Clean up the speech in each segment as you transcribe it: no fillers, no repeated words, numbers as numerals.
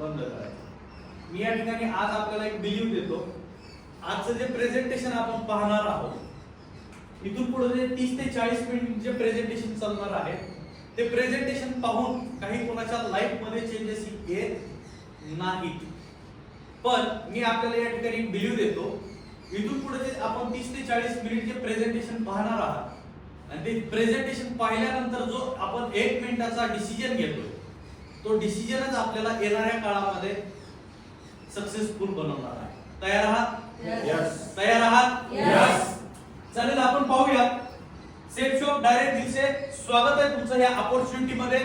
बंद करायचं. मी या ठिकाणी आज आपल्याला एक बिलीव देतो. आजचं जे प्रेझेंटेशन आपण पाहणार आहोत, इथून पुढे जे 30 ते 40 मिनिट जे प्रेझेंटेशन चालणार आहे, ते प्रेझेंटेशन पाहून काही कोणाच्या लाईफ मध्ये चेंजेस येत नाहीत. पण मी आपल्याला या ठिकाणी बिलीव देतो, इथून पुढे जे आपण 30 ते 40 मिनिट जे प्रेझेंटेशन पाहणार आहात आणि ते प्रेझेंटेशन पाहिल्यानंतर जो आपण 1 मिनिटाचा डिसिजन घेतो, तो डिसिजनच आपल्याला येणाऱ्या काळामध्ये सक्सेसफुल बनवणार आहे. तयार आहात? यस. तयार आहात? यस. चालेल, आपण पाहूया. सेफ शॉप डायरेक्ट दिल से स्वागत आहे तुमचं या अपॉर्च्युनिटी मध्ये.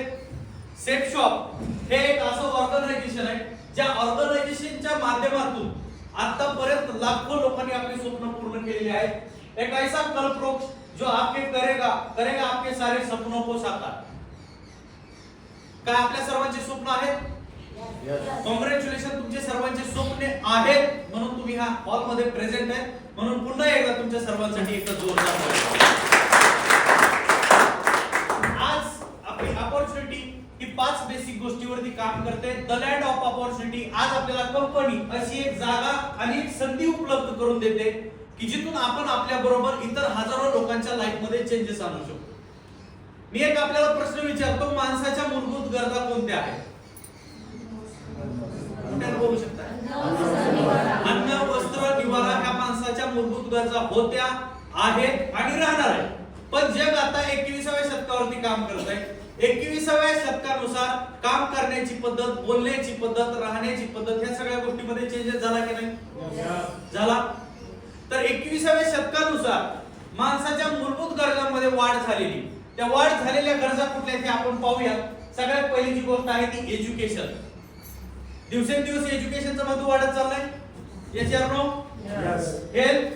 सेफ शॉप हे एक असं ऑर्गनायझेशन आहे ज्या ऑर्गनायझेशनच्या माध्यमातून आतापर्यंत लाखो लोकांनी आपले स्वप्न पूर्ण केलेले आहेत. एक ऐसा कल्पवृक्ष जो आपके करेगा आपके सारे सपनों को साकार. काय आपल्या सर्वांचे स्वप्न आहेत? कॉंग्रॅच्युलेशन, तुमचे सर्वांचे स्वप्ने आहेत म्हणून तुम्ही ह्या हॉल मध्ये प्रेझेंट आहे. म्हणून पुन्हा एकदा तुमच्या सर्वांसाठी एक जोरदार आज आपली अपॉर्च्युनिटी ही 5 बेसिक गोष्टीवरती काम करते. The land of opportunity. आज आपल्याला कंपनी अशी एक जागा आणि एक संधी उपलब्ध करून देते की जिथून आपण आपल्या बरोबर इतर हजारो लोकांच्या लाईफ मध्ये चेंजेस आणू शकतो. मी एक आपल्याला प्रश्न विचारतो, माणसाच्या मूलभूत गरजा कोणत्या आहेत? बोलू शकता? अन्न, वस्त्र, निवारा ह्या माणसाच्या मूलभूत गरजा होत्या, आहेत आणि राहणार आहेत. पण जग आता 21व्या शतकावरती काम करत आहे. 21व्या शतकानुसार काम करण्याची पद्धत, बोलण्याची पद्धत, राहण्याची पद्धत ह्या सगळ्या गोष्टीमध्ये चेंजेस झाला की नाही? झाला. तर 21व्या शतकानुसार माणसाच्या मूलभूत गरजांमध्ये वाढ झालेली. त्या वाढ झालेल्या गरजा कुठल्या ते आपण पाहूया. सगळ्यात पहिली जी गोष्ट आहे ती एज्युकेशन. दिवसेंदिवस एज्युकेशनचं महत्व वाढत चाललंय. Yes or no? Yes. Health,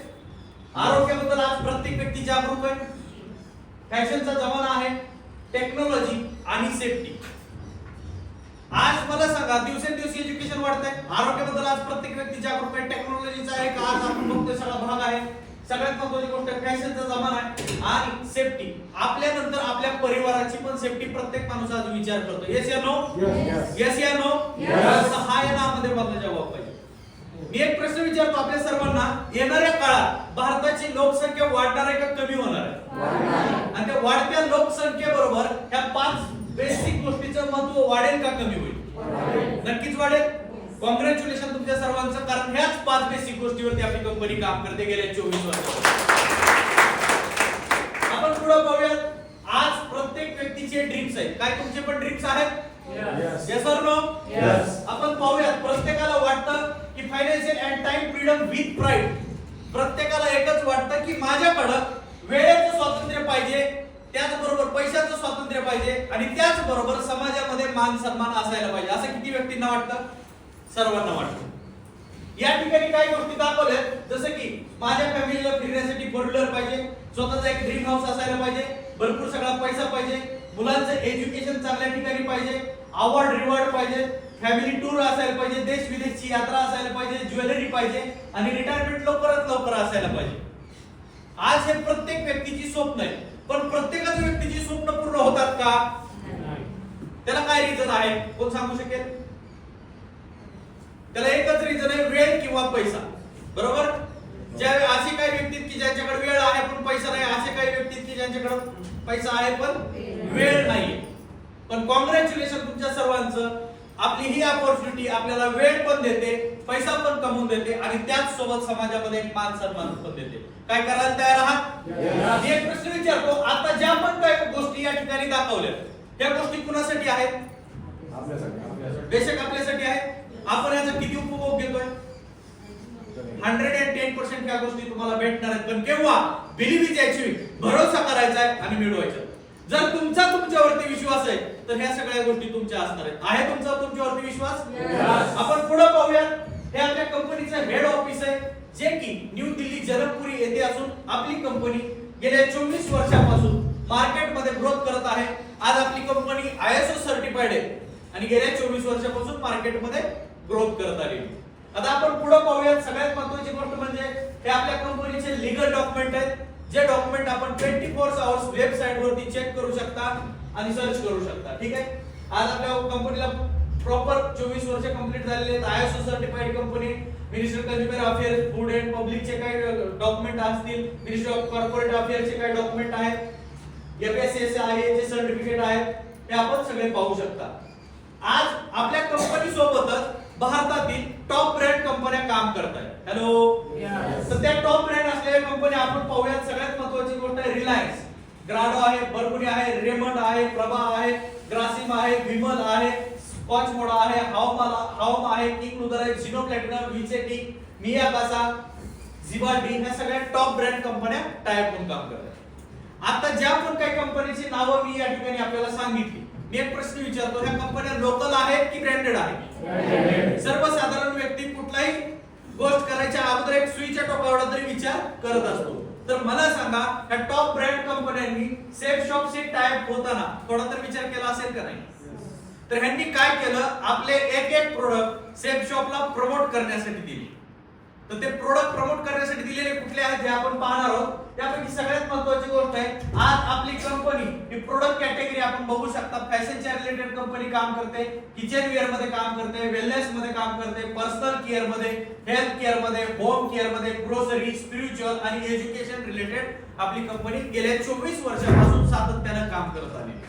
आरोग्याबद्दल आज प्रत्येक व्यक्ती जागरूक आहे. फॅशनचा जमाना आहे. टेक्नॉलॉजी आणि सेफ्टी. आज मला सांगा, दिवसेंदिवस एज्युकेशन वाढतंय, आरोग्याबद्दल आज प्रत्येक व्यक्ती जागरूक आहे. टेक्नॉलॉजीचा एक आज आपण बघतोय सगळा भाग आहे. सगळ्यात महत्त्वाची गोष्ट फॅशनचा जमाना आहे आणि सेफ्टी. आपल्यानंतर आपल्या परिवाराची पण सेफ्टी प्रत्येक माणूस आज विचार करतो. येस या नो? येस या नो? हा या नामध्ये मला जवाब पाहिजे. मी एक प्रश्न विचारतो आपल्या सर्वांना, येणाऱ्या काळात भारताची लोकसंख्या वाढणार आहे का कमी होणार आहे? आणि त्या वाढत्या लोकसंख्येबरोबर ह्या 5 बेसिक गोष्टीचं महत्व वाढेल का कमी होईल? नक्कीच वाढेल. कॉंग्रॅच्युलेशन तुमच्या सर्वांचं, कारण ह्याच 5 बेसिक गोष्टीवरती आपली कंपनी काम करते गेल्या 24 वर्षात. आपण पुढे पाहूया. आज प्रत्येक व्यक्तीचे ड्रीम्स आहेत. काय तुमचे पण ड्रीम्स आहेत? Yes or no? यस. आपण पाहूया. प्रत्येकाला वाटतं की financial and time freedom with pride. प्रत्येकाला एकच वाटतं की माझ्याकडे वेळेचं स्वातंत्र्य पाहिजे, त्याचबरोबर पैशाचं स्वातंत्र्य पाहिजे आणि त्याचबरोबर समाजामध्ये मान सन्मान असायला पाहिजे. असं किती व्यक्तींना वाटतं? सर्वांना वाटतं. या ठिकाणी काही गोष्टी दाखवल्या, जसं की माझ्या फॅमिलीला फिरण्यासाठी 4 व्हीलर पाहिजे, स्वतःचा एक ड्रीम हाऊस असायला पाहिजे, भरपूर सगळा पैसा पाहिजे, मुलांचं एज्युकेशन चांगल्या ठिकाणी पाहिजे, अवॉर्ड रिवॉर्ड पाहिजे, फॅमिली टूर असायला पाहिजे, देश विदेशची यात्रा असायला पाहिजे, ज्वेलरी पाहिजे आणि रिटायरमेंट लवकरात लवकर असायला पाहिजे. आज हे प्रत्येक व्यक्तीची स्वप्न आहे. पण प्रत्येकाच्या व्यक्तीची स्वप्न पूर्ण होतात का? त्याला काय रिझन आहे? कोण सांगू शकेल? त्याला एकच रिझन आहे, वेळ किंवा पैसा. बरोबर? असे काही व्यक्ती की ज्यांच्याकडे वेळ आहे पण पैसा नाही, असे काही व्यक्ती की ज्यांच्याकडे पैसा आहे पण वेळ नाही. पण कॉंग्रॅच्युलेशन तुमच्या सर्वांचं, आपली ही अपॉर्च्युनिटी आपल्याला वेळ पण देते, पैसा पण कमवून देते आणि त्याच सोबत समाजामध्ये एक मान सन्मान पण देते. काय करायला तयार आहात? मी एक प्रश्न विचारतो, आता ज्या पण काही गोष्टी या ठिकाणी दाखवल्या त्या गोष्टी कुणासाठी आहेत? बेशक आपल्यासाठी आहेत. आपण याचा किती उपभोग घेतोय? 110% ह्या गोष्टी तुम्हाला भेटणार आहेत. पण केव्हा? Believe is achieving. भरोसा करायचा आहे आणि मिळवायचं. जर तुमच्यावरती विश्वास आहे तर ह्या सगळ्या गोष्टी तुमच्या असणार आहेत. आहे तुमच्यावरती विश्वास? आपण पुढे पाहूया. हे आपल्या कंपनीचं हेड ऑफिस आहे, जे की न्यू दिल्ली जनकपुरी येथे असून आपली कंपनी गेल्या 24 वर्षापासून मार्केटमध्ये ग्रोथ करत आहे. आज आपली कंपनी ISO सर्टिफाइड आहे आणि गेल्या 24 वर्षापासून मार्केटमध्ये ग्रोथ करत आली. आता आपण पुढे पाहूया. सगळ्यात महत्त्वाची गोष्ट म्हणजे हे आपल्या कंपनीचे लीगल डॉक्युमेंट आहेत, जे डॉक्युमेंट आपण 24 आवर्स वेबसाईट वरती चेक करू शकता आणि सर्च करू शकता. ठीक आहे. आज आपल्या कंपनीला प्रॉपर 24 वर्ष कंप्लीट झालेले आहेत. ISO certified company, minister consumer affairs, food and पब्लिकचे काही डॉक्युमेंट असतील, मिनिस्टर ऑफ कॉर्पोरेट अफेअर्सचे काही डॉक्युमेंट आहेत, FSSAI चे सर्टिफिकेट आहेत, हे आपण सगळे पाहू शकता. आज आपल्या कंपनी सोबतच भारतातील टॉप ब्रँड कंपन्या काम करतात. हॅलो, तर त्या टॉप ब्रँड असलेल्या कंपन्या आपण पाहूयात. सगळ्यात महत्त्वाची गोष्ट आहे रिलायन्स, ग्राडो आहे, बर्गुनी आहे, रेमंड आहे, प्रभा आहे, ग्रासिम आहे, विमल आहे, स्कॉच मोडा आहे, हावम आहे, किंग लुथर आहे, झिनो प्लॅटिनम, विचेटी, मियाकासा, झिबाडी, ह्या सगळ्या टॉप ब्रँड कंपन्या टाइप होऊन काम करतात. आता ज्या पण काही कंपनीची नावं मी या ठिकाणी आपल्याला सांगितली, मी एक प्रश्न विचारतो, ह्या कंपन्या लोकल आहेत की ब्रँडेड आहेत? सर्वसाधारण व्यक्ती कुठलाही गोष्ट करायच्या अगोदर एक सुईच्या टोकावर तरी विचार करत असतो. तर मला सांगा, ह्या टॉप ब्रँड कंपन्यांनी सेफ शॉपशी टाइप होताना थोडा तर विचार केला असेल का नाही? तर ह्यांनी काय केलं, आपले एक एक प्रोडक्ट सेफ शॉपला प्रमोट करण्यासाठी दिले. तर ते प्रोडक्ट प्रमोट करण्यासाठी दिलेले कुठले आहेत हे आपण पाहणार आहोत. त्यापैकी सगळ्यात महत्त्वाची गोष्ट आहे, आज आपली कंपनी ही प्रोडक्ट कॅटेगरी आपण बघू शकता. फॅशनच्या रिलेटेड कंपनी काम करते, किचन वेअर मध्ये काम करते, वेलनेस मध्ये काम करते, पर्सनल केअर मध्ये, हेल्थ केअर मध्ये, होम केअर मध्ये, ग्रोसरी, स्पिरिच्युअल आणि एज्युकेशन रिलेटेड आपली कंपनी गेल्या 24 वर्षांपासून सातत्याने काम करत आली.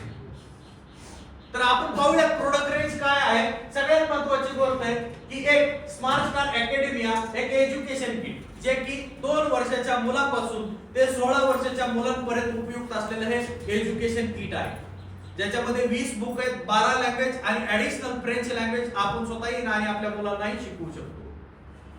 तर आपण पाहूया प्रोडक्ट रेंज काय आहे. सगळ्यात महत्त्वाची गोष्ट आहे की एक स्मार्ट स्टार अकॅडमिया, एक एज्युकेशन किट, जे की 2 वर्षाच्या मुलापासून ते 16 वर्षाच्या मुलांपर्यंत उपयुक्त असलेलं हे एज्युकेशन किट आहे. ज्याच्यामध्ये 20 बुक आहेत, 12 लँग्वेज आणि ऍडिशनल फ्रेंच लँग्वेज आपण स्वतःही आणि आपल्या मुलांनाही शिकवू शकतो.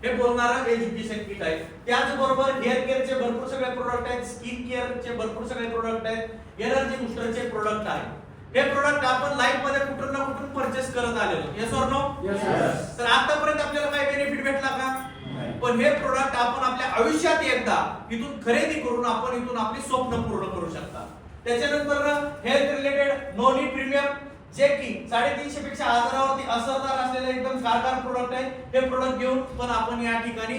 हे बोलणारं एज्युकेशन किट आहे. त्याचबरोबर हेअर केअरचे भरपूर सगळे प्रोडक्ट आहेत, स्किन केअरचे भरपूर सगळे प्रोडक्ट आहेत, एनर्जी बुस्टरचे प्रोडक्ट आहेत. हे प्रोडक्ट आपण लाईफ मध्ये कुठून ना कुठून परचेस करत आलेलो. Yes or no? यस. तर आतापर्यंत आपल्याला काय बेनिफिट भेटला का? पण हे प्रोडक्ट आपण आपल्या आयुष्यात एकदा इथून खरेदी करून आपण इथून आपली स्वप्न पूर्ण करू शकता. त्याच्यानंतर health related no need premium, जे की 350 पेक्षा हजारावरती असरदार असलेले एकदम कारगर प्रोडक्ट आहे. हे प्रोडक्ट घेऊन पण आपण या ठिकाणी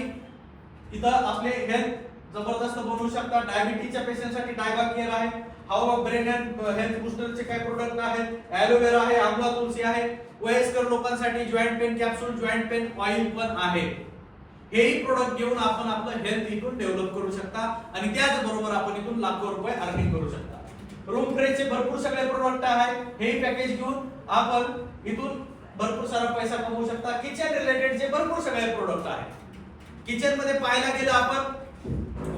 इथं आपले हेल्थ जबरदस्त बनवू शकता. डायबिटीजच्या पेशंटसाठी डायबा केअर आहे, हाऊ ब्रेन अँड हेल्थ बुस्टरचे काही प्रोडक्ट आहेत, ॲलोवेरा आहे, आमला तुलसी आहे, वयस्कर लोकांसाठी joint pain capsule, joint pain oil पण आहे. हेही प्रोडक्ट घेऊन आपण आपलं हेल्थ इथून डेव्हलप करू शकता आणि त्याचबरोबर आपण इथून लाखो रुपये अर्निंग करू शकता. रूम फ्रेशचे भरपूर सगळे प्रोडक्ट आहेत, हेही पॅकेज घेऊन आपण इथून भरपूर सारा पैसा कमवू शकता. किचन रिलेटेडचे भरपूर सगळे प्रोडक्ट आहेत. किचन मध्ये पाहायला गेलं आपण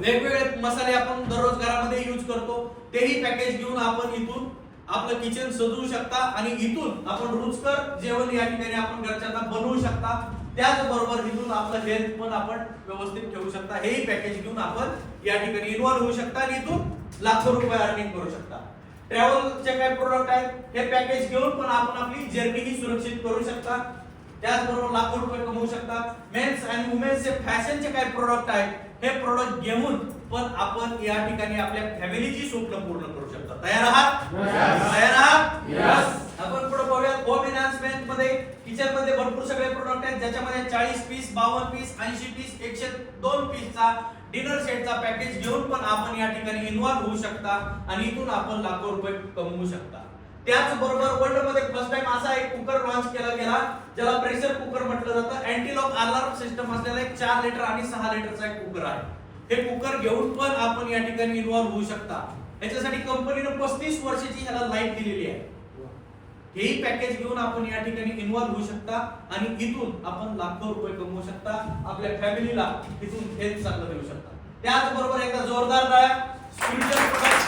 वेगवेगळे मसाले आपण दररोज घरामध्ये यूज करतो, तेही पॅकेज घेऊन आपण इथून आपलं किचन सजवू शकता आणि इथून आपण रुचकर जेवण या ठिकाणी आपण घरच्यांना बनवू शकता. त्याचबरोबर इथून आपलं हेल्थ पण आपण व्यवस्थित ठेवू शकता. हेही पॅकेज घेऊन आपण या ठिकाणी इन्व्हॉल्व होऊ शकता आणि इथून लाखो रुपये अर्निंग करू शकता. ट्रॅव्हलचे काही प्रोडक्ट आहेत, हे पॅकेज घेऊन पण आपण आपली जर्नी ही सुरक्षित करू शकता. त्याचबरोबर लाखो रुपये कमवू शकता. मेन्स आणि वुमेन्सचे फॅशनचे काही प्रोडक्ट आहेत, हे प्रोडक्ट घेऊन पण आपण या ठिकाणी आपल्या फॅमिलीची स्वप्न पूर्ण करू शकता. तयार आहात? तयार आहात? यस. आपण पुढे पाहूया. होम एनहान्समेंट मध्ये किचन मध्ये भरपूर सगळे प्रोडक्ट आहेत, ज्याच्यामध्ये 40 पीस, 52 पीस, 80 पीस, 102 पीसचा डिनर सेटचा पॅकेज घेऊन पण आपण या ठिकाणी इन्व्हॉल्व होऊ शकता आणि इथून आपण लाखो रुपये कमवू शकता. त्याचबरोबर वर्ल्ड मध्ये फर्स्ट टाइम असा एक कुकर लॉन्च केला गेला, ज्याला प्रेशर कुकर म्हटलं जातं. अँटी लॉक अलार्म सिस्टम असलेला एक 4 लिटर आणि 6 लिटरचा एक कुकर आहे. हे कुकर घेऊन पण आपण या ठिकाणी इन्व्हॉल्व होऊ शकता. याच्यासाठी कंपनीने 35 वर्षाची ह्याला लाईफ दिलेली आहे. हेही पॅकेज घेऊन आपण या ठिकाणी इन्व्हॉल्व होऊ शकता आणि इथून आपण लाखो रुपये कमवू शकता. आपल्या फॅमिलीला इथून हेल्थ चांगलं देऊ शकता. त्याचबरोबर एकदा जोरदार टाळ्या. स्पिरिच्युअल प्रोडक्ट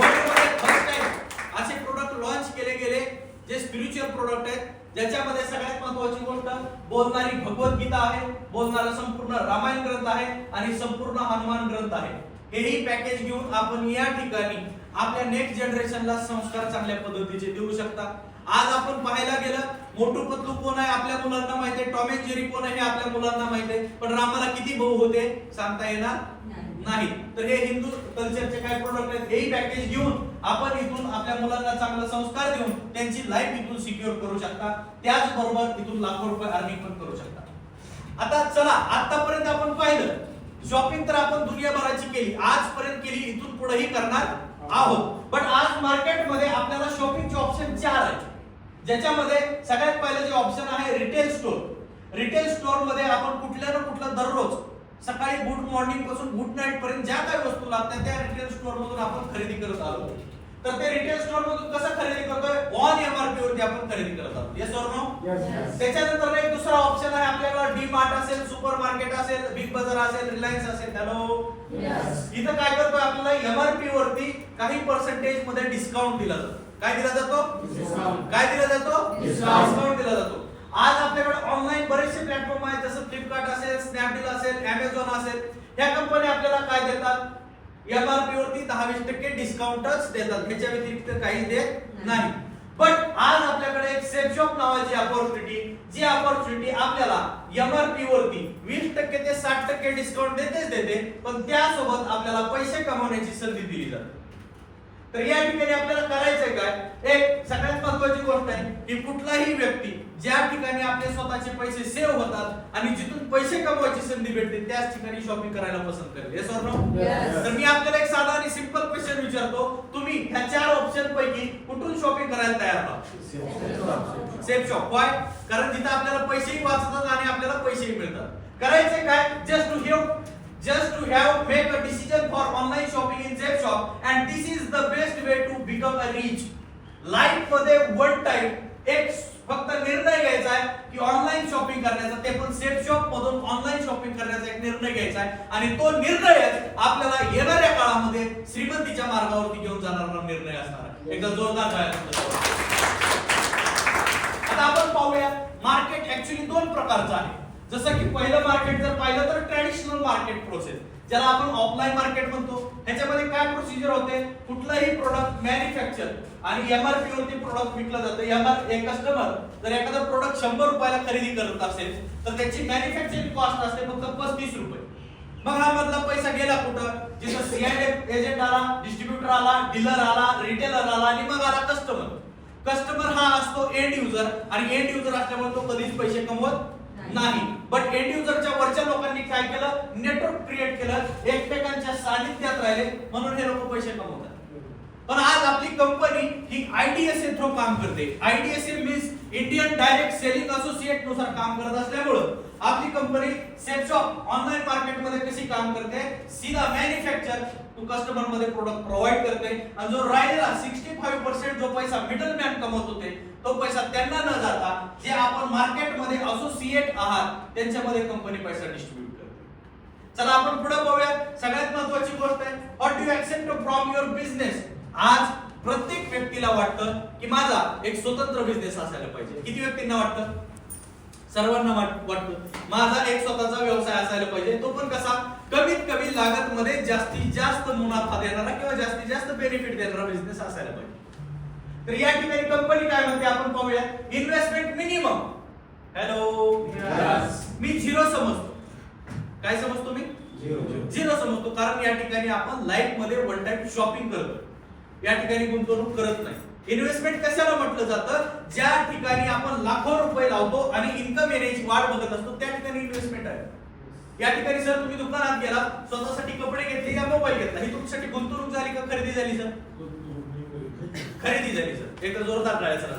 वर्ल्डमध्ये फर्स्ट टाइम असे प्रोडक्ट लॉन्च केले गेले, जे स्पिरिच्युअल प्रोडक्ट आहेत, ज्याच्यामध्ये सगळ्यात महत्त्वाची गोष्ट बोलणारी भगवद्गीता आहे, बोलणारा संपूर्ण रामायण ग्रंथ आहे आणि संपूर्ण हनुमान ग्रंथ आहे. हेही पॅकेज घेऊन आपण या ठिकाणी आपल्या नेक्स्ट जनरेशनला संस्कार चांगल्या पद्धतीचे देऊ शकता. आज आपण पाहायला गेलं, मोटू पतलू कोण आहे आपल्या मुलांना माहिती आहे, टॉम अँड जेरी कोण आहे हे आपल्या मुलांना माहिती आहे, पण रामाला किती भाऊ होते सांगता येणार नाही. तर हे हिंदू कल्चरचे काय प्रोडक्ट आहेत, हेही पॅकेज घेऊन आपण इथून आपल्या मुलांना चांगला संस्कार देऊन त्यांची लाईफ इथून सिक्युअर करू शकता. त्याचबरोबर इथून लाखो रुपये अर्निंग पण करू शकता. आता चला, आतापर्यंत आपण पाहिलं शॉपिंग तर आपण दुनियाभराची केली, आजपर्यंत केली, इथून पुढेही करणार आहोत. पण आज मार्केटमध्ये आपल्याला शॉपिंगचे ऑप्शन 4 आहेत, ज्याच्यामध्ये सगळ्यात पहिलं जे ऑप्शन आहे रिटेल स्टोअर. रिटेल स्टोअर मध्ये आपण कुठल्या ना कुठला दररोज सकाळी गुड मॉर्निंग पासून गुड नाईट पर्यंत ज्या काही वस्तू लागतात त्या रिटेल स्टोअर मधून आपण खरेदी करत आलो. तर ते रिटेल स्टोअर मधून कसं खरेदी करतोय? ऑन एमआरपी वरती आपण खरेदी करत आहोत. Yes or no? त्याच्यानंतर एक दुसरा ऑप्शन आहे आपल्याला, डी मार्ट असेल, सुपर मार्केट असेल, बिग बाजार असेल, रिलायन्स असेल. हॅलो, इथं काय करतोय? आपल्याला एमआरपी वरती काही पर्सेंटेज मध्ये डिस्काउंट दिला जातो. काय दिला जातो? काय दिला जातो? डिस्काउंट दिला जातो. आज आपल्याकडे ऑनलाईन बरेचसे प्लॅटफॉर्म आहेत, जसं फ्लिपकार्ट असेल, स्नॅपडील असेल, अमेझॉन असेल. ह्या कंपनी आपल्याला काय देतात? एमआरपी वरती 10-20% डिस्काउंटच देतात, ह्याच्या व्यतिरिक्त काहीच देत नाही. पण आज आपल्याकडे एक सेफ शॉप नावाची अपॉर्च्युनिटी, जी अपॉर्च्युनिटी आपल्याला एमआरपी वरती 20% ते 60% डिस्काउंट देते, पण त्यासोबत आपल्याला पैसे कमवण्याची संधी दिली जाते. तर या ठिकाणी आपल्याला करायचंय काय? एक सगळ्यात महत्त्वाची गोष्ट आहे की कुठलाही व्यक्ती ज्या ठिकाणी आपले स्वतःचे पैसे सेव्ह होतात आणि जिथून पैसे कमवायची संधी भेटते त्याच ठिकाणी शॉपिंग करायला पसंत करेल. Yes or no? तर मी आपल्याला एक साधा आणि सिंपल क्वेश्चन विचारतो, तुम्ही ह्या 4 ऑप्शन पैकी कुठून शॉपिंग करायला तयार आहात? Safe shop. व्हाय? कारण जिथे आपल्याला पैसेही वाचतात आणि आपल्याला पैसेही मिळतात. करायचे काय? just to have make a decision for online shopping in Safe Shop, and this is the best way to become a rich. Life मध्ये वन टाइम एक फक्त निर्णय घ्यायचा आहे की ऑनलाईन शॉपिंग करण्याचा, ते पण सेफ शॉप मधून ऑनलाईन शॉपिंग करण्याचा एक निर्णय घ्यायचा आहे आणि तो निर्णय आपल्याला येणाऱ्या काळामध्ये श्रीमंतीच्या मार्गावरती घेऊन जाणारा निर्णय असणार आहे. एकदा जोरदार टाळ्या. आता आपण पाहूया, मार्केट ऍक्च्युअली 2 प्रकारचं आहे. जसं की पहिलं मार्केट जर पाहिलं तर ट्रॅडिशनल मार्केट प्रोसेस, ज्याला आपण ऑफलाईन मार्केट म्हणतो. ह्याच्यामध्ये काय प्रोसिजर होते? कुठलाही प्रोडक्ट मॅन्युफॅक्चर आणि एमआरपी वरती प्रोडक्ट विकलं जातं. एक कस्टमर जर एखादा प्रोडक्ट 100 रुपयाला खरेदी करत असेल तर त्याची मॅन्युफॅक्चरिंग कॉस्ट असते फक्त 35 रुपये. मग हा मधला पैसा गेला कुठं? जिथं सीआयडी एजंट आला, डिस्ट्रीब्युटर आला, डीलर आला, रिटेलर आला आणि मग आला कस्टमर. कस्टमर हा असतो एंड युजर, आणि एंड युजर असल्यामुळे तो कधीच पैसे कमवत नाही. बट एंड युजरच्या वरच्या लोकांनी काय केलं? नेटवर्क क्रिएट केलं, एकमेकांच्या सानिध्यात राहिले, म्हणून हे लोक पैसे कमवतात. पण आज आपली कंपनी ही आयडीएसए थ्रू काम करते. IDSA means Indian direct selling associate नुसार काम करत असल्यामुळे आपली company safe shop online market मध्ये कशी काम करते? सीधा मॅन्युफॅक्चर टू कस्टमर मध्ये प्रोडक्ट प्रोव्हाइड करते, आणि जो राहिलेला 65% जो पैसा मिडलमॅन कमवत होते तो पैसा त्यांना न जाता जे आपण मार्केट मध्ये असोसिएट आहात त्यांच्यामध्ये कंपनी पैसा डिस्ट्रीब्यूट करते. चला आपण पुढे पाहूया. सगळ्यात महत्त्वाची गोष्ट आहे, what do you except from your business. आज प्रत्येक व्यक्तीला वाटतं की माझा एक स्वतंत्र बिझनेस असायला पाहिजे. किती व्यक्तींना वाटतं? सर्वांना वाटतं माझा एक स्वतःचा व्यवसाय असायला पाहिजे. तो पण कसा? कमीत कमी लागत मध्ये जास्तीत जास्त मुनाफा देणारा किंवा जास्तीत जास्त बेनिफिट देणारा बिझनेस असायला पाहिजे. तर या ठिकाणी कंपनी काय म्हणते आपण पाहूया. Investment minimum. हॅलो, मी 0 समजतो. काय समजतो? मी 0 समजतो. कारण या ठिकाणी आपण लाईफ मध्ये वन टाइम शॉपिंग करतो, या ठिकाणी गुंतवणूक करत नाही. इन्व्हेस्टमेंट कशाला म्हटलं जातं? ज्या ठिकाणी आपण लाखो रुपये लावतो आणि इन्कम येण्याची वाट बघत असतो त्या ठिकाणी इन्व्हेस्टमेंट आहे. या ठिकाणी सर तुम्ही दुकानात गेला, स्वतःसाठी कपडे घेतले या मोबाईल घेतला, ही तुमच्यासाठी गुंतवणूक झाली का खरेदी झाली सर? खरेदी झाली सर. एक जोरदार टाळ्या.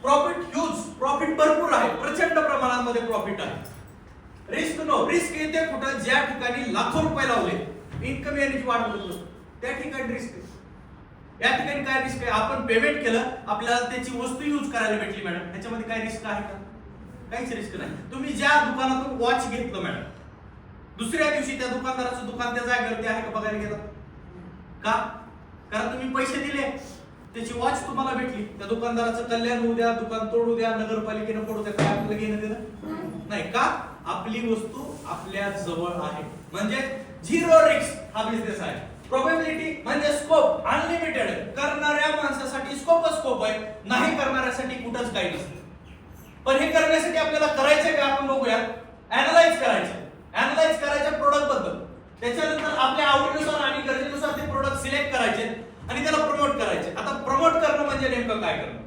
प्रॉफिट ह्यूज, प्रॉफिट भरपूर आहे, प्रचंड प्रमाणामध्ये प्रॉफिट आहे. Risk no. रिस्क येते कुठं? ज्या ठिकाणी लाखो रुपये लावले इन्कम येण्याची वाट बघत असतो त्या ठिकाणी रिस्क आहे. या ठिकाणी काय रिस्क आहे? आपण पेमेंट केलं, आपल्याला त्याची वस्तू यूज करायला भेटली मॅडम, ह्याच्यामध्ये काय रिस्क आहे का? काहीच रिस्क नाही. तुम्ही ज्या दुकानातून वॉच घेतलं मॅडम, दुसऱ्या दिवशी त्या दुकानदाराचं दुकान त्या जागेवरती आहे का बघायला गेला का? कारण तुम्ही पैसे दिले, त्याची वॉच तुम्हाला भेटली. त्या दुकानदाराचं कल्याण होऊ द्या, दुकान तोडू द्या, नगरपालिकेनं पडू द्या, काय आपल्याला घेणं देणं नाही का? आपली वस्तू आपल्या जवळ आहे, म्हणजे 0 रिस्क हा बिझनेस आहे. प्रोबॅबिलिटी म्हणजे स्कोप अनलिमिटेड आहे. करणाऱ्या माणसासाठी स्कोप आहे, नाही करणाऱ्यासाठी कुठंच काही नसतं. पण हे करण्यासाठी आपल्याला करायचंय का? आपण बघूया. अॅनालाइज करायचं प्रोडक्ट बद्दल, त्याच्यानंतर आपल्या आवडीनुसार आणि गरजेनुसार ते प्रोडक्ट सिलेक्ट करायचे आणि त्याला प्रमोट करायचे. आता प्रमोट करणं म्हणजे नेमकं काय करणं?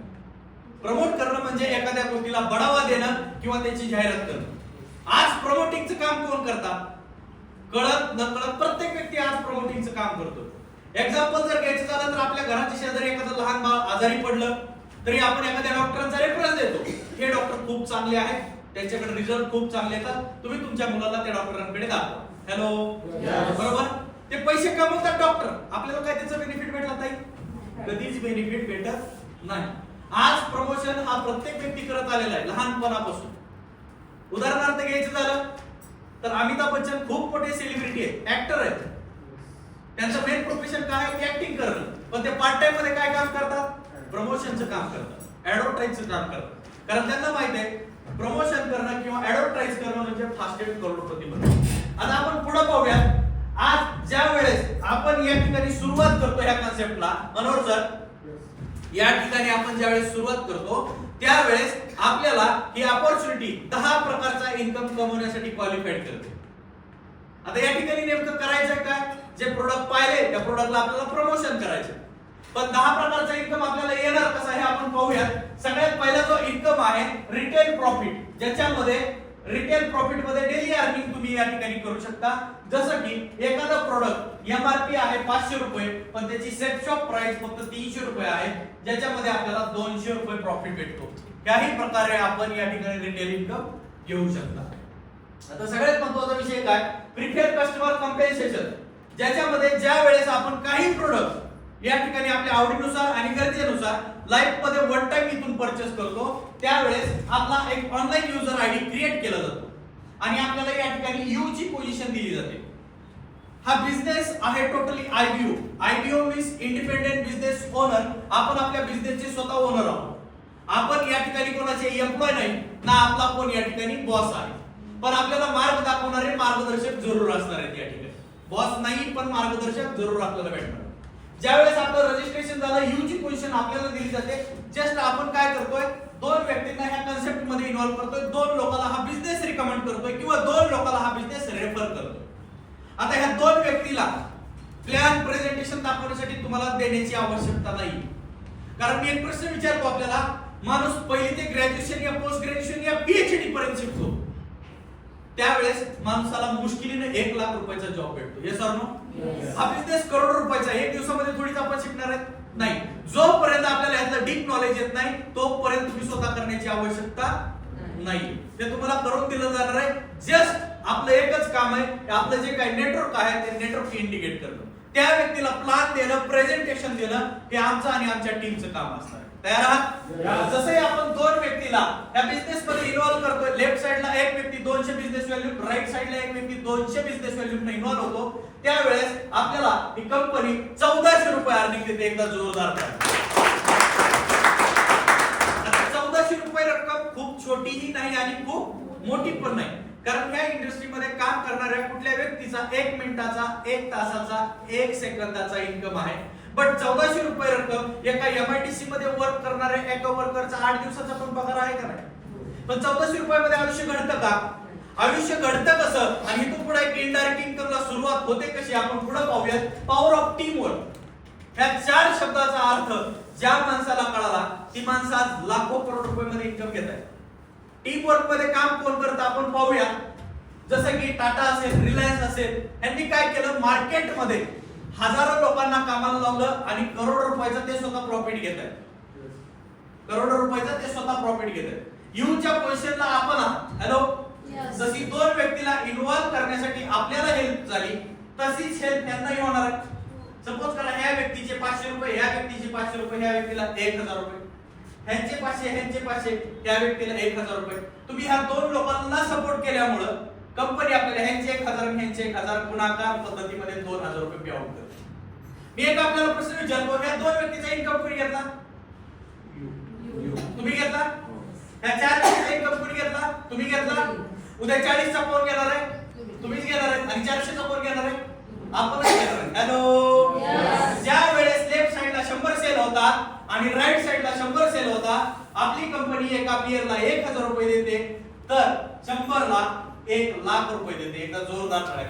प्रमोट करणं म्हणजे एखाद्या गोष्टीला बढावा देणं किंवा त्याची जाहिरात करणं. आज प्रमोटिंगचं काम कोण करतात? कळत नकळत प्रत्येक व्यक्ती आज प्रमोटिंगचं काम करतो. एक्झाम्पल जर घ्यायचं झालं तर आपल्या घराच्या शेजारी एखादं लहान बाळ आजारी पडलं तरी आपण एखाद्या डॉक्टरांचा रेफरन्स देतो, हे डॉक्टर खूप चांगले आहेत, त्यांच्याकडे रिझल्ट खूप चांगले येतात, तुम्ही तुमच्या मुलाला त्या डॉक्टरांकडे दाखवा. हॅलो, बरोबर. ते पैसे कमवतात डॉक्टर, आपल्याला काय त्याचं बेनिफिट भेटला नाही? कधीच बेनिफिट भेटत नाही. आज प्रमोशन हा प्रत्येक व्यक्ती करत आलेला आहे लहानपणापासून. उदाहरणार्थ घ्यायचं झालं तर अमिताभ बच्चन खूप मोठे सेलिब्रिटी आहेत, ऍक्टर आहेत. त्यांचं मेन प्रोफेशन काय आहे? ऍक्टिंग करणं. पण ते पार्ट टाइम मध्ये काय काम करतात? प्रमोशनचं काम करतात, ऍडव्हर्टाइजचं काम करतात. कारण त्यांना माहित आहे प्रमोशन करणं किंवा ऍडव्हर्टाइज करणं म्हणजे फास्टेस्ट करोडपती बनणं. आता आपण पुढे पाहूया. आज ज्या वेळेस आपण या ठिकाणी सुरुवात करतो ह्या कन्सेप्टला, मनोहर सर, या ठिकाणी आपण ज्यावेळेस सुरुवात करतो त्यावेळेस आपल्याला ही अपॉर्च्युनिटी 10 प्रकारचा इन्कम कमवण्यासाठी क्वालिफाईड करते. आता या ठिकाणी नेमकं करायचं काय? जे प्रोडक्ट पाहिले त्या प्रोडक्टला आपल्याला प्रमोशन करायचं. पण 10 प्रकारचा इन्कम आपल्याला येणार कसा हे आपण पाहूया. सगळ्यात पहिला जो इन्कम आहे रिटेल प्रॉफिट, ज्याच्यामध्ये रिटेल प्रॉफिट मध्ये डेली अर्निंग तुम्ही या ठिकाणी करू शकता. जसं की एखादा प्रोडक्ट एमआरपी आहे 500 रुपये, पण त्याची सेट शॉप प्राइस फक्त 300 रुपये आहे, ज्याच्यामध्ये आपल्याला 200 रुपये प्रॉफिट भेटतो. काही प्रकारे आपण या ठिकाणी रिटेल इन्कम घेऊ शकता. आता सगळ्यात महत्त्वाचा विषय काय? प्रीफेड कस्टमर कॉम्पेन्सेशन, ज्याच्यामध्ये ज्या वेळेस आपण काही प्रोडक्ट या ठिकाणी आपल्या आवडीनुसार आणि गरजेनुसार लाईफ मध्ये वन टाइम इथून परचेस करतो, त्यावेळेस आपला एक ऑनलाइन युजर आयडी क्रिएट केला जातो आणि आपल्याला या ठिकाणी यू ची पोझिशन दिली जाते. हा बिझनेस आहे totally IBO. IBO means independent business owner. आपण आपल्या बिझनेसचे स्वतः ओनर आहोत. आपण या ठिकाणी कोणाचे एम्प्लॉय नाही ना, आपला कोण या ठिकाणी बॉस आहे. पण आपल्याला मार्ग दाखवणारे मार्गदर्शक जरूर असणार आहेत. या ठिकाणी बॉस नाही पण मार्गदर्शक जरूर आपल्याला भेटणार. ज्यावेळेस आपलं रजिस्ट्रेशन झालं, यू ची पोझिशन आपल्याला दिली जाते. जस्ट आपण काय करतोय? 2 व्यक्तींना ह्या कन्सेप्ट मध्ये इन्व्हॉल्व करतोय, 2 लोकांना हा बिझनेस रिकमेंड करतोय किंवा 2 लोकांना हा बिझनेस रेफर करतोय. आता ह्या 2 व्यक्तीला प्लॅन प्रेझेंटेशन दाखवण्यासाठी तुम्हाला देण्याची आवश्यकता नाही. कारण मी एक प्रश्न विचारतो आपल्याला, माणूस पहिली ते ग्रॅज्युएशन या पोस्ट ग्रॅज्युएशन या पीएचडी पर्यंत शिकतो, त्यावेळेस माणसाला मुश्किलीने 1 लाख रुपयाचा जॉब भेटतो. Yes or no? हा बिझनेस करोड रुपयाचा एक दिवसामध्ये थोडीच आपण शिकणार आहे? नाही. जोपर्यंत आपल्याला यातलं डीप नॉलेज येत नाही तोपर्यंत तुम्ही स्वतः करण्याची आवश्यकता नाही. ते तुम्हाला करून दिलं जाणार आहे. जस्ट आपलं एकच काम आहे, आपलं जे काही नेटवर्क आहे ते नेटवर्क इंडिकेट करणं, त्या व्यक्तीला प्लॅन देणं, प्रेझेंटेशन देणं, हे आमचं आणि आमच्या टीमचं काम असणार. तयार आहात? जसं आपण 2 व्यक्तीला या बिझनेस मध्ये इन्व्हॉल्व करतोय, लेफ्ट साइडला एक व्यक्ती 200 बिझनेस व्हॅल्यू, राईट साइडला एक व्यक्ती 200 बिझनेस व्हॅल्यू ने इन्व्हॉल्व होतो, त्यावेळेस आपल्याला ही कंपनी 1400 रुपये अर्निंग देते. एकदा जोरदार करा. 1400 रुपये रक्कम खूप छोटीही नाही आणि खूप मोठी पण नाही. कारण या इंडस्ट्रीमध्ये काम करणाऱ्या कुठल्या व्यक्तीचा 1 मिनिटाचा, 1 तासाचा, 1 सेकंदाचा इन्कम आहे. बट 1400 रुपये रक्कम एका एमआयटीसी मध्ये वर्क करणाऱ्या एका वर्करचा 8 दिवसाचा पण पगार आहे का नाही? पण 1400 रुपयामध्ये आयुष्य घडतं का? आयुष्य घडतं कसं आणि इथून पुढे एक इनडायरेक्ट इन्कमला सुरुवात होते कशी आपण पुढे पाहूयात. पॉवर ऑफ टीम वर्क, ह्या 4 शब्दाचा अर्थ ज्या माणसाला कळाला ती माणसं आज लाखो करोड रुपये मध्ये इन्कम घेत आहेत. टीम वर्क मध्ये काम कोण करतं आपण पाहूया. जसं की टाटा असेल, रिलायन्स असेल, यांनी काय केलं? मार्केटमध्ये हजारो लोकांना कामाला लावलं आणि करोड रुपयाचा ते स्वतः प्रॉफिट घेत आहेत. करोड रुपयाचा ते स्वतः प्रॉफिट घेत आहेत. यूच्या पोझिशनला आपण आहात. हॅलो, जशी 2 व्यक्तीला इन्व्हॉल्व करण्यासाठी आपल्याला हेल्प झाली तशीच हेल्प त्यांनाही होणार आहे. सपोज करा ह्या व्यक्तीचे 500 रुपये, ह्या व्यक्तीचे 500 रुपये, ह्या व्यक्तीला 1000 रुपये, ह्यांचे 500, ह्यांचे 500, ह्या व्यक्तीला 1000 रुपये. तुम्ही ह्या 2 लोकांना सपोर्ट केल्यामुळे कंपनी आपल्याला ह्यांचे 1000 आणि ह्यांचे 1000 गुणाकार पद्धतीमध्ये 2000 रुपये पे आउट करते. मी एक आपल्याला प्रश्न विचारतो, ह्या 2 व्यक्तीचा इन्कम कोणी घेतला? तुम्ही घेतला? ह्या 4 व्यक्तीचा इन्कम कोणी घेतला? तुम्ही घेतला? उद्या 40 चा कोण घेणार आहे? तुम्हीच घेणार आहे. आणि 400 चा कोण घेणार आहे? आपणच घेणार आहे. हॅलो, ज्या वेळेस लेफ्ट साइडला 100 सेल होता आणि राईट साइडला 100 सेल होता, आपली कंपनी एका पियरला 1000 रुपये देते, तर 100 ला 1 लाख रुपये देते. एकदा जोरदार टाळ्या.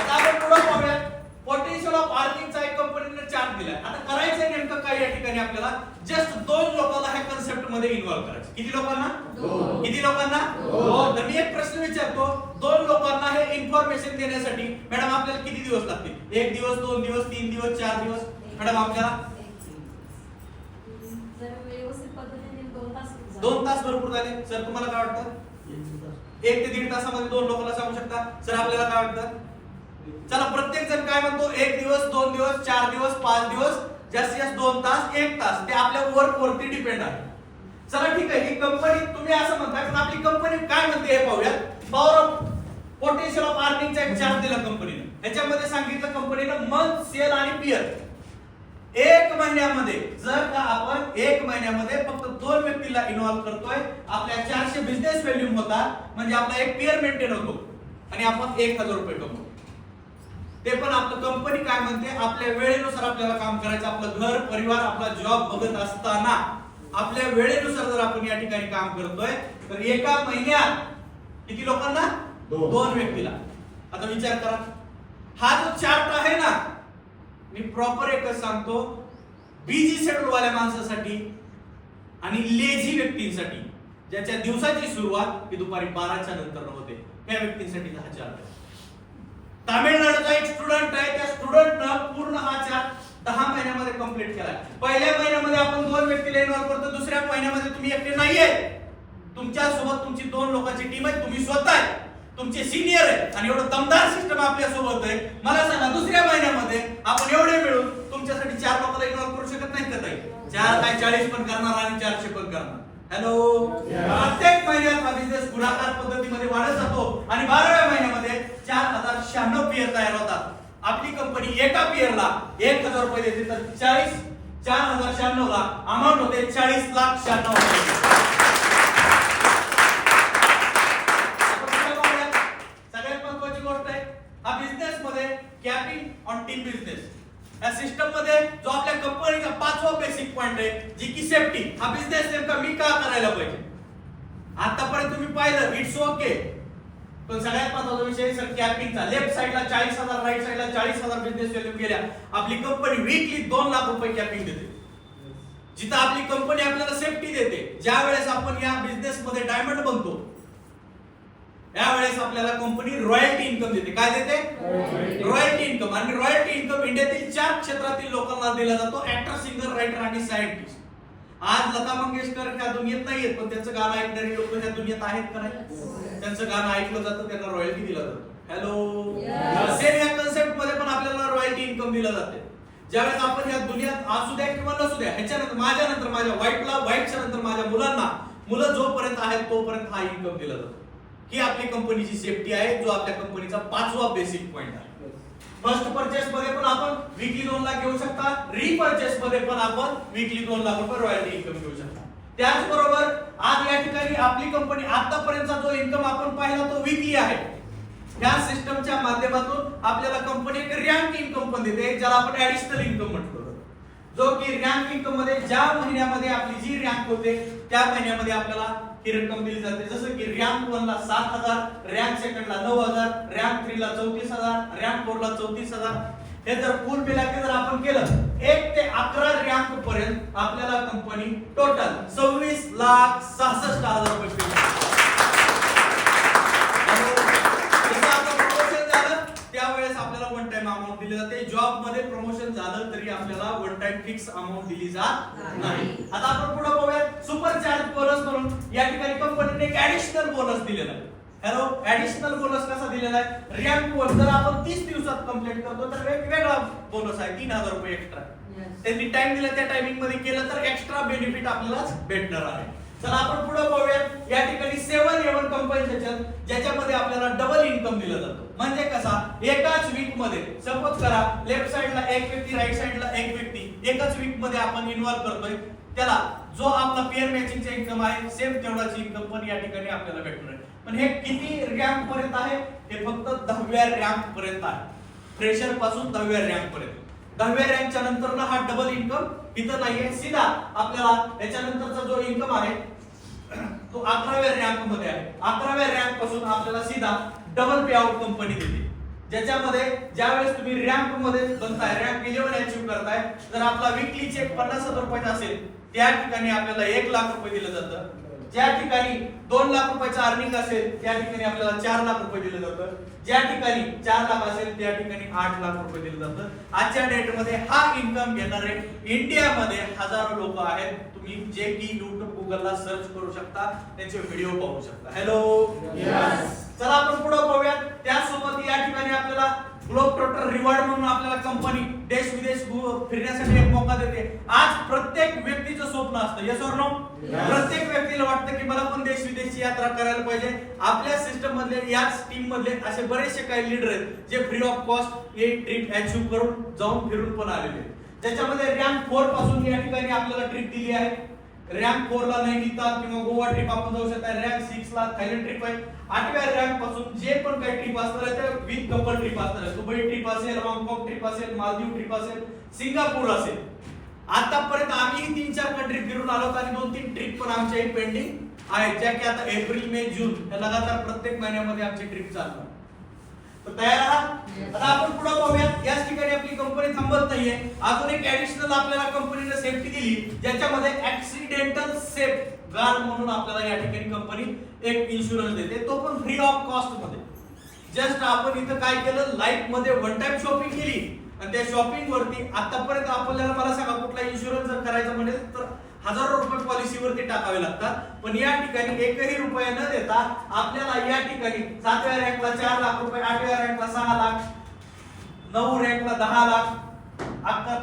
आता आपण पुढे पाहूया. पोटेन्शियल ऑफ अर्निंगचा एक कंपनीने चार्ट दिलाय. आता करायचं नेमकं काय या ठिकाणी आपल्याला? जस्ट 2 लोकांना ह्या कन्सेप्ट मध्ये इन्व्हॉल्व करायचे. किती लोकांना? 2. किती लोकांना? 2. तर मी एक प्रश्न विचारतो, 2 लोकांना हे इन्फॉर्मेशन देण्यासाठी मॅडम आपल्याला किती दिवस लागतील? 1 दिवस, 2 दिवस, 3 दिवस, 4 दिवस? मॅडम आपल्याला जर व्यवस्थित पद्धतीने 2 तास 2 तास भरपूर झाले. सर तुम्हाला काय वाटतं? 1 ते 1.5 तासामध्ये 2 लोकांना सांगू शकता? सर आपल्याला काय वाटतं? चला प्रत्येक जण काय म्हणतो? 1 दिवस, 2 दिवस, 4 दिवस, 5 दिवस, जास्तीत जास्त 2 तास, 1 तास. ते आपल्या वर्क वरती डिपेंड आहे. चला ठीक आहे, ही कंपनी तुम्ही असं म्हणताय, पण आपली कंपनी काय म्हणते हे पाहूया. पॉवर ऑफ पोटेन्शियल ऑफ अर्निंगचा एक चार्ट दिला कंपनीने. ह्याच्यामध्ये सांगितलं कंपनीनं मंथ, सेल आणि पियर. 1 महिन्यामध्ये जर का आपण 1 महिन्यामध्ये फक्त 2 व्यक्तीला इन्व्हॉल्व करतोय, आपल्या 400 बिझनेस व्हॅल्यूम होता, म्हणजे आपला एक पियर मेंटेन होतो आणि आपण 1000 रुपये कमवतो. ते पण आपलं कंपनी काय म्हणते, आपल्या वेळेनुसार आपल्याला काम करायचं. आपलं घर, परिवार, आपला जॉब बघत असताना आपल्या वेळेनुसार जर आपण या ठिकाणी काम करतोय, तर एका महिन्यात किती लोकांना? 2 व्यक्तीला. आता विचार करा, हा जो चार्ट आहे ना, मी प्रॉपर एकच सांगतो, बिझी शेड्यूल वाल्या माणसासाठी आणि लेझी व्यक्तींसाठी, ज्याच्या दिवसाची सुरुवात ही दुपारी 12च्या नंतर होते, त्या व्यक्तींसाठी हा चार्ट आहे. तामिळनाडूचा एक स्टुडंट आहे, त्या स्टुडंटनं पूर्ण हा चार्ट 10 महिन्यामध्ये कंप्लीट केलाय. पहिल्या महिन्यामध्ये आपण 2 व्यक्तीला इन्व्हॉल्व करतो, दुसऱ्या महिन्यामध्ये तुम्ही एकटे नाहीये, तुमच्या सोबत तुमची 2 लोकांची टीम आहे, तुम्ही स्वतः आहे, तुमचे सिनियर आहे आणि एवढं दमदार सिस्टम आपल्या सोबत आहे. मला सांगा, दुसऱ्या महिन्यामध्ये आपण एवढे मिळून तुमच्यासाठी 4 लोकांना इन्व्हॉल्व करू शकत नाही का ताई? 4 काय 40 पण करणार आणि 400 पण करणार. हॅलो, प्रत्येक महिन्यात हा बिझनेस गुणाकार पद्धतीमध्ये वाढत जातो आणि 12व्या महिन्यामध्ये 4096 पेअर तयार होतात. आपली कंपनी एका पेअरला 1000 रुपये देते, तर 4096 ला अमाउंट होते 40,96,000. सगळ्यात महत्त्वाची गोष्ट आहे, हा बिझनेस मध्ये कॅपिंग ऑन टीम बिझनेस. या सिस्टम मध्ये जो आपल्या कंपनीचा 5वा बेसिक पॉइंट आहे, जी की सेफ्टी. हा बिझनेस नेमका मी का करायला पाहिजे? आतापर्यंत तुम्ही पाहिलं, इट्स ओके, पण सगळ्यात महत्त्वाचा विषय सर कॅपिंगचा. लेफ्ट साइडला 40,000, राईट साइडला 40,000 बिझनेस व्हॅल्यू गेल्या. आपली कंपनी वीकली 2 लाख रुपये कॅपिंग देते. जिथं आपली कंपनी आपल्याला सेफ्टी देते, ज्या वेळेस आपण या बिझनेस मध्ये डायमंड बनतो, यावेळेस आपल्याला कंपनी रॉयल्टी इन्कम देते. काय देते? Royalty income. आणि रॉयल्टी इन्कम इंडियातील 4 क्षेत्रातील लोकांना दिला जातो, ऍक्टर, सिंगर, रायटर आणि सायंटिस्ट. आज लता मंगेशकर ह्या दुनियेत नाहीयेत, पण त्यांचं गाणं ऐकणारी लोक ह्या दुनियेत आहेत का नाही? त्यांचं गाणं ऐकलं जातं, त्यांना रॉयल्टी दिला जातो. हॅलो, सेम या कन्सेप्ट मध्ये पण आपल्याला रॉयल्टी इन्कम दिला जाते. ज्यावेळेस आपण या दुनियात असू द्या किंवा नसू द्या, ह्याच्यानंतर माझ्यानंतर माझ्या वाईफच्या नंतर माझ्या मुलांना, मुलं जोपर्यंत आहेत तोपर्यंत हा इन्कम दिला जातो. ही आपली कंपनीची सेफ्टी आहे, जो आपल्या कंपनीचा 5वा बेसिक पॉइंट आहे. फर्स्ट परचेस मध्ये पण आपण वीकली 2 लाख घेऊ शकता, रिपर्चेस मध्ये पण आपण वीकली 2 लाख रुपये रॉयल्टी इन्कम घेऊ शकता. त्याचबरोबर आज या ठिकाणी आपली कंपनी आतापर्यंतचा जो इन्कम आपण पाहिला तो वीकली आहे. त्या सिस्टमच्या माध्यमातून आपल्याला कंपनी एक रँक इन्कम पण देते, ज्याला आपण ऍडिशनल इन्कम म्हटलं, जो की रँक इन्कम मध्ये ज्या महिन्यामध्ये आपली जी रँक होते त्या महिन्यामध्ये आपल्याला ही रक्कम दिली जाते. जसं की रँक 1 ला 7,000, रँक सेकंड ला 9,000, रँक 3 ला 34,000, रँक 4 ला 34,000. हे जर फुल मिला के जर आपण केलं 1 ते 11 रँक पर्यंत आपल्याला कंपनी टोटल 26,66,000 रुपये पे. त्यावेळेस आपल्याला वन टाइम अमाउंट दिली जाते. जॉब मध्ये प्रमोशन झालं तरी आपल्याला वन टाइम फिक्स अमाउंट दिली जात नाही. आता आपण पुढे बघूया सुपर चार्ज बोनस म्हणून या ठिकाणी कंपनीने एक ऍडिशनल बोनस दिलेला आहे. हॅलो, ऍडिशनल बोनस कसा दिलेला आहे? रँक 1 जर आपण 30 दिवसात कंप्लीट करतो तर वेगवेगळा बोनस आहे, 3,000 रुपये एक्स्ट्रा. त्यांनी टाइम दिला त्या टायमिंग मध्ये केलं तर एक्स्ट्रा बेनिफिट आपल्याला भेटणार आहे. चला आपण पुढे बघूया. या ठिकाणी 7A1 कंपन्सेशन, ज्याच्यामध्ये आपल्याला डबल इन्कम दिलं जातं. म्हणजे कसा? एकाच वीक मध्ये सपोज करा लेफ्ट साइडला एक व्यक्ती, राईट साइडला एक व्यक्ती, एकाच वीक मध्ये आपण इन्व्हॉल्व करतोय, त्याला जो आपला पेअर मॅचिंगचा इन्कम आहे सेम तेवढाच इन्कम पण या ठिकाणी आपल्याला भेटणार आहे. पण हे किती रँक पर्यंत आहे? हे फक्त 10व्या रँक पर्यंत आहे. फ्रेशर पासून 10व्या रँक पर्यंत. 10व्या रँकच्या नंतर हा डबल इन्कम इथं नाहीये. सीधा आपल्याला याच्यानंतरचा जो इन्कम आहे तो 11व्या रँक मध्ये आहे. 11व्या रँक पासून आपल्याला सीधा डबल पे आउट कंपनी देते. ज्याच्यामध्ये ज्यावेळेस तुम्ही रँक मध्ये बनताय, रँक 11 अचीव करताय, तर आपला वीकली चेक 50,000 रुपयाचा असेल, त्या ठिकाणी आपल्याला 1 लाख रुपये दिलं जातं. ज्या ठिकाणी 2 लाख रुपयाचं अर्निंग असेल त्या ठिकाणी आपल्याला 4 लाख रुपये दिलं जातं. ज्या ठिकाणी 4 लाख असेल त्या ठिकाणी 8 लाख रुपये दिलं जातं. आजच्या डेट मध्ये हा इन्कम घेणारे इंडियामध्ये हजारो लोक आहेत. तुम्ही जे की YouTube गुगलला सर्च करू शकता, त्यांचे व्हिडिओ पाहू शकता. हॅलो, चला आपण पुढे पाहूयात. त्यासोबत या ठिकाणी आपल्याला ग्लोब ट्रोटर रिवॉर्ड म्हणून आपल्याला कंपनी देश विदेश फिरण्यासाठी एक मौका देते. आज प्रत्येक व्यक्तीचं स्वप्न असतं, यस ऑर नो? प्रत्येक व्यक्तीला वाटतं की मला पण देश विदेशची यात्रा करायला पाहिजे. आपल्या सिस्टम मधले, याच टीम मधले असे बरेचसे काही लीडर आहेत जे फ्री ऑफ कॉस्ट हे ट्रिप अचीव करून जाऊन फिरून पण आलेले आहेत. ज्याच्यामध्ये रँक 4 पासून या ठिकाणी आपल्याला ट्रिप दिली आहे. रँक 4 ला नैनिताल किंवा गोवा ट्रिप आपण जाऊ शकता. रँक 6 ला थायलंड ट्रिप आहे. 8व्या रँक पासून जे पण काही ट्रिप असणार आहे ते विथ कपल ट्रिप असणार आहे. दुबई ट्रिप असेल, हाँगकाँग ट्रिप असेल, मालदीव ट्रिप असेल, सिंगापूर असेल. आतापर्यंत आम्ही 3-4 कंट्री फिरून आलो आणि 2-3 ट्रिप पण आमच्या पेंडिंग आहेत, ज्या की आता एप्रिल, मे, जून या लगातार प्रत्येक महिन्यामध्ये आमची ट्रिप चालणार. तर तयार आहात? आता आपण पुढे पाहूयात. याच ठिकाणी आपली कंपनी थांबत नाहीये. अजून एक ऍडिशनल आपल्याला कंपनीने सेफ्टी दिली, ज्याच्यामध्ये ऍक्सिडेंटल सेफ गार्ड म्हणून आपल्याला या ठिकाणी कंपनी एक इन्शुरन्स देते, तो पण फ्री ऑफ कॉस्ट मध्ये. जस्ट आपण इथं काय केलं, लाईफ मध्ये वन टाइम शॉपिंग केली आणि त्या शॉपिंग वरती आतापर्यंत आपल्याला, मला सांगा, कुठला इन्शुरन्स जर करायचा म्हणजे तर हजारो रुपये पॉलिसीवरती टाकावे लागतात. पण या ठिकाणी 1ही रुपया न देता आपल्याला या ठिकाणी 7व्या रँकला 4 लाख रुपये, 8व्या रँकला 6 लाख, 9 रँकला 10 लाख,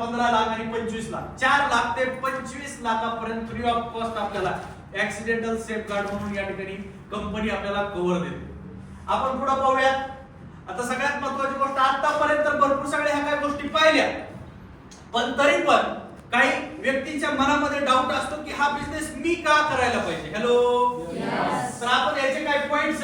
15 लाख आणि 25 लाख, 4 लाख ते 25 लाखापर्यंत फ्री ऑफ कॉस्ट आपल्याला ऍक्सिडेंटल सेफ गार्ड म्हणून या ठिकाणी कंपनी आपल्याला कव्हर देते. आपण पुढे पाहूयात. आता सगळ्यात महत्त्वाची गोष्ट, आतापर्यंत भरपूर सगळ्या ह्या काही गोष्टी पाहिल्या, पण तरी पण काही व्यक्तींच्या मनामध्ये डाऊट असतो की हा बिझनेस मी का करायला पाहिजे. हॅलो, तर आपण याचे काही पॉइंट्स